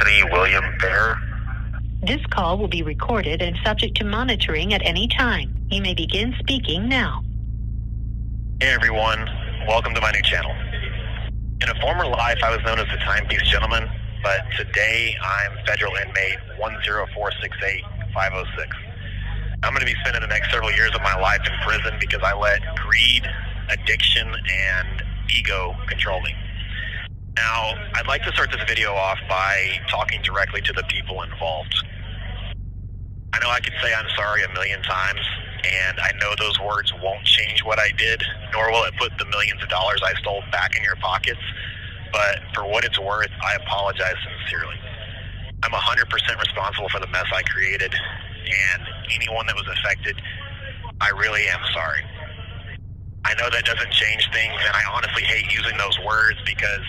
Anthony William Bear. This call will be recorded and subject to monitoring at any time. You may begin speaking now. Hey everyone, welcome to my new channel. In a former life, I was known as the Timepiece Gentleman, but today I'm federal inmate 10468506. I'm going to be spending the next several years of my life in prison because I let greed, addiction, and ego control me. Now, I'd like to start this video off by talking directly to the people involved. I know I could say I'm sorry a million times, and I know those words won't change what I did, nor will it put the millions of dollars I stole back in your pockets, but for what it's worth, I apologize sincerely. I'm 100% responsible for the mess I created, and anyone that was affected, I really am sorry. I know that doesn't change things, and I honestly hate using those words because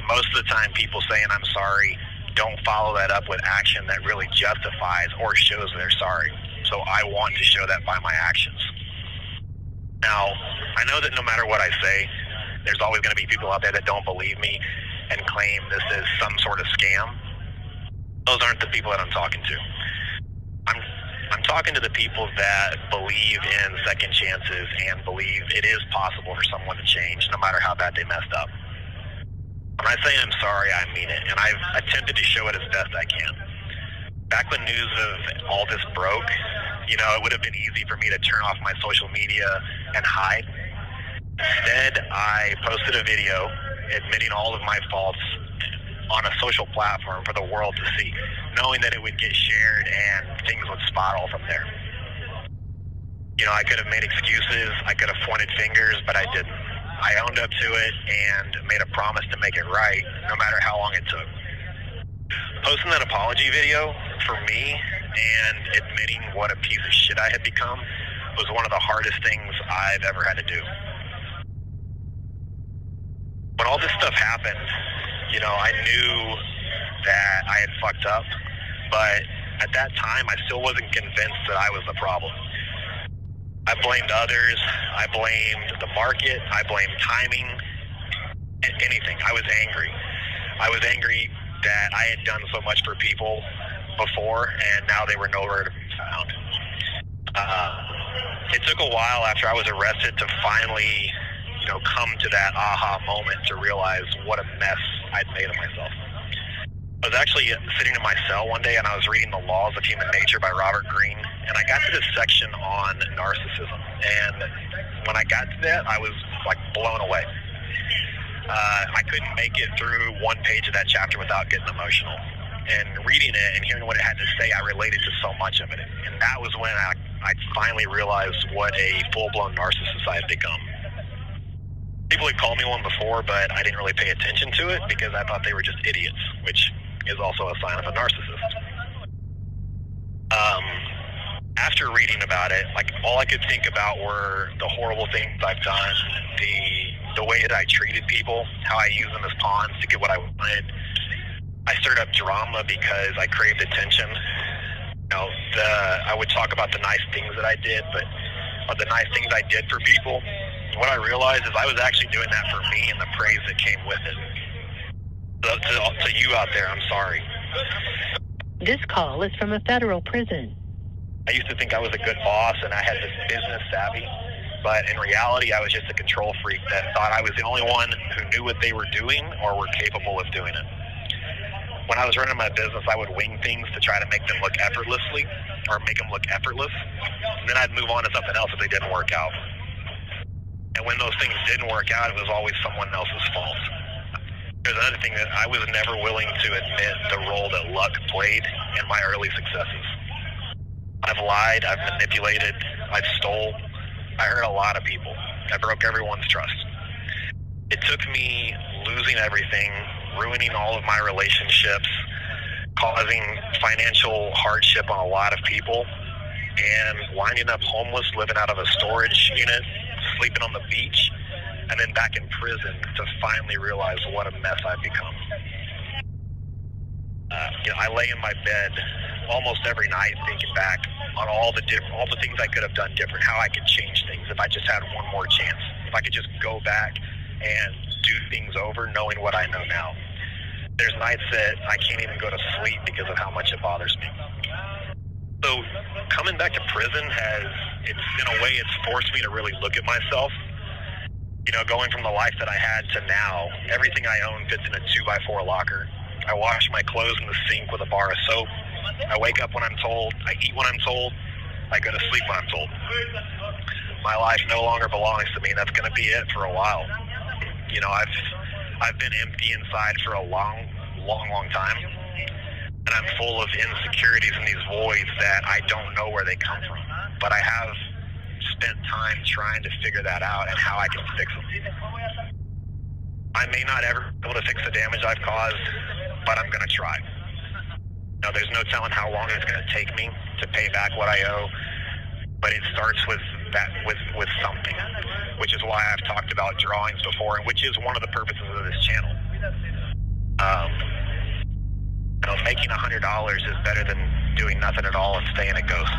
most of the time people saying I'm sorry don't follow that up with action that really justifies or shows they're sorry. So I want to show that by my actions. Now, I know that no matter what I say, there's always going to be people out there that don't believe me and claim this is some sort of scam. Those aren't the people that I'm talking to. I'm talking to the people that believe in second chances and believe it is possible for someone to change no matter how bad they messed up. When I say I'm sorry, I mean it, and I've attempted to show it as best I can. Back when news of all this broke, it would have been easy for me to turn off my social media and hide. Instead, I posted a video admitting all of my faults on a social platform for the world to see, knowing that it would get shared and things would spiral from there. I could have made excuses, I could have pointed fingers, but I didn't. I owned up to it and made a promise to make it right, no matter how long it took. Posting that apology video, for me, and admitting what a piece of shit I had become, was one of the hardest things I've ever had to do. When all this stuff happened, I knew that I had fucked up, but at that time, I still wasn't convinced that I was the problem. I blamed others, I blamed the market, I blamed timing, anything. I was angry. I was angry that I had done so much for people before, and now they were nowhere to be found. It took a while after I was arrested to finally, come to that aha moment to realize what a mess I'd made of myself. I was actually sitting in my cell one day and I was reading The Laws of Human Nature by Robert Greene, and I got to this section on narcissism. And when I got to that, I was blown away. I couldn't make it through one page of that chapter without getting emotional. And reading it and hearing what it had to say, I related to so much of it. And that was when I finally realized what a full-blown narcissist I had become. People had called me one before, but I didn't really pay attention to it because I thought they were just idiots, which is also a sign of a narcissist. After reading about it, all I could think about were the horrible things I've done, the way that I treated people, how I used them as pawns to get what I wanted. I stirred up drama because I craved attention. I would talk about the nice things that I did, but the nice things I did for people. What I realized is I was actually doing that for me and the praise that came with it. So to you out there, I'm sorry. This call is from a federal prison. I used to think I was a good boss and I had this business savvy, but in reality, I was just a control freak that thought I was the only one who knew what they were doing or were capable of doing it. When I was running my business, I would wing things to try to make them look effortlessly or make them look effortless, and then I'd move on to something else if they didn't work out. And when those things didn't work out, it was always someone else's fault. There's another thing that I was never willing to admit the role that luck played in my early successes. I've lied, I've manipulated, I've stole. I hurt a lot of people. I broke everyone's trust. It took me losing everything, ruining all of my relationships, causing financial hardship on a lot of people, and winding up homeless, living out of a storage unit, sleeping on the beach, and then back in prison to finally realize what a mess I've become. I lay in my bed almost every night thinking back on all the things I could have done different, how I could change things if I just had one more chance, if I could just go back and do things over knowing what I know now. There's nights that I can't even go to sleep because of how much it bothers me. So coming back to prison in a way, it's forced me to really look at myself. You know, going from the life that I had to now, everything I own fits in a 2x4 locker. I wash my clothes in the sink with a bar of soap. I wake up when I'm told. I eat when I'm told. I go to sleep when I'm told. My life no longer belongs to me, and that's going to be it for a while. You know, I've been empty inside for a long time, and I'm full of insecurities and these voids that I don't know where they come from. But I have spent time trying to figure that out and how I can fix them. I may not ever be able to fix the damage I've caused, but I'm going to try. Now, there's no telling how long it's going to take me to pay back what I owe, but it starts with something, which is why I've talked about drawings before, and which is one of the purposes of this channel. Making $100 is better than doing nothing at all and staying a ghost.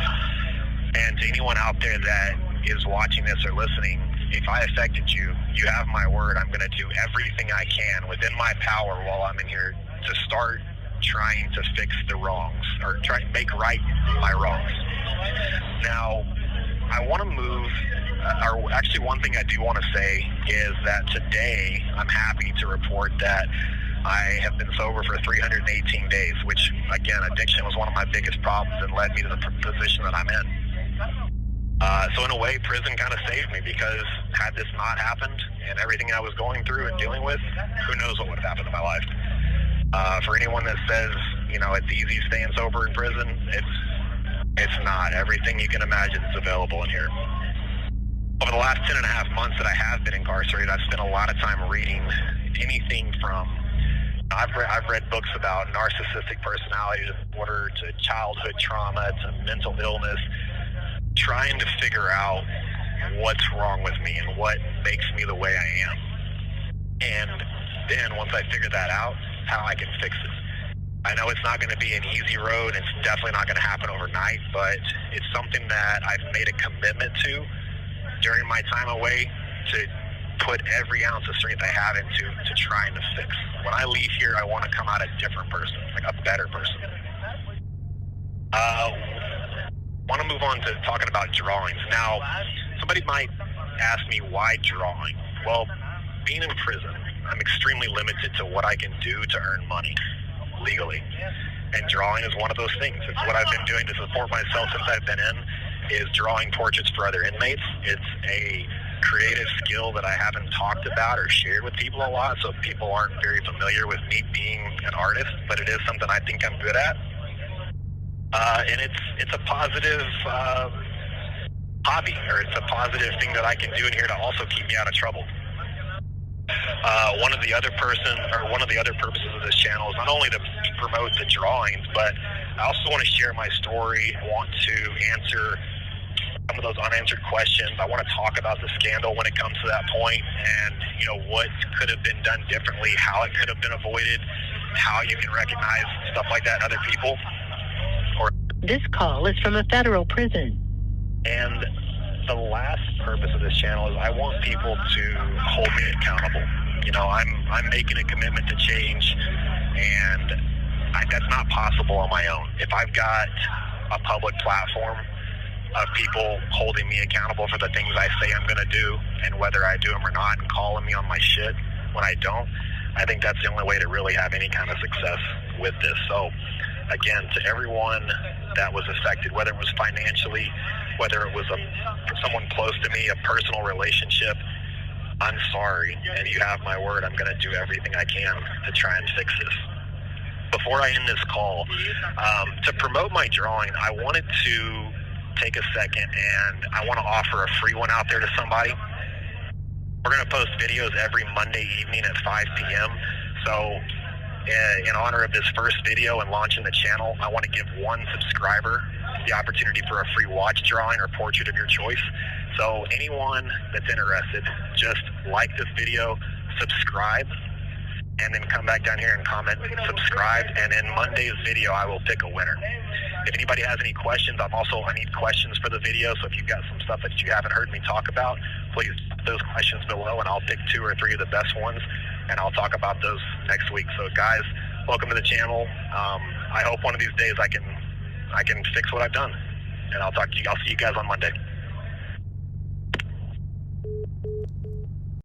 And to anyone out there that is watching this or listening, if I affected you, you have my word. I'm going to do everything I can within my power while I'm in here to start trying to fix the wrongs, or try to make right my wrongs. Now, I want to move, or actually one thing I do want to say is that today I'm happy to report that I have been sober for 318 days, which, again, addiction was one of my biggest problems and led me to the position that I'm in. So in a way, prison kind of saved me, because had this not happened and everything I was going through and dealing with, who knows what would have happened in my life. For anyone that says, you know, it's easy staying sober in prison, it's not. Everything you can imagine is available in here. Over the last 10.5 months that I have been incarcerated, I've spent a lot of time reading anything from, I've read books about narcissistic personality disorder to childhood trauma to mental illness, trying to figure out what's wrong with me and what makes me the way I am. And then once I figure that out, how I can fix it. I know it's not going to be an easy road. It's definitely not going to happen overnight, but it's something that I've made a commitment to during my time away, to put every ounce of strength I have into trying to fix. When I leave here, I want to come out a different person, like a better person. Want to move on to talking about drawings. Now, somebody might ask me, why drawing? Well, being in prison, I'm extremely limited to what I can do to earn money legally. And drawing is one of those things. It's what I've been doing to support myself since I've been in, is drawing portraits for other inmates. It's a creative skill that I haven't talked about or shared with people a lot, so people aren't very familiar with me being an artist, but it is something I think I'm good at. And it's a positive hobby, or it's a positive thing that I can do in here to also keep me out of trouble. One of the other purposes of this channel is not only to promote the drawings, but I also want to share my story. I want to answer some of those unanswered questions. I want to talk about the scandal when it comes to that point, and you know, what could have been done differently, how it could have been avoided, how you can recognize stuff like that in other people. This call is from a federal prison. And the last purpose of this channel is I want people to hold me accountable. You know, I'm making a commitment to change, and that's not possible on my own. If I've got a public platform of people holding me accountable for the things I say I'm going to do, and whether I do them or not, and calling me on my shit when I don't, I think that's the only way to really have any kind of success with this. So, again, to everyone that was affected, whether it was financially, whether it was someone close to me, a personal relationship, I'm sorry, and you have my word. I'm going to do everything I can to try and fix this. Before I end this call, to promote my drawing, I wanted to take a second, and I want to offer a free one out there to somebody. We're going to post videos every Monday evening at 5 p.m. So in honor of this first video and launching the channel, I want to give one subscriber the opportunity for a free watch drawing or portrait of your choice. So anyone that's interested, just like this video, subscribe, and then come back down here and comment subscribe, and in Monday's video I will pick a winner. If anybody has any questions, I need questions for the video, so if you've got some stuff that you haven't heard me talk about, please put those questions below, and I'll pick 2 or 3 of the best ones, and I'll talk about those next week. So guys, Welcome to the channel. I hope one of these days I can fix what I've done. And I'll see you guys on Monday.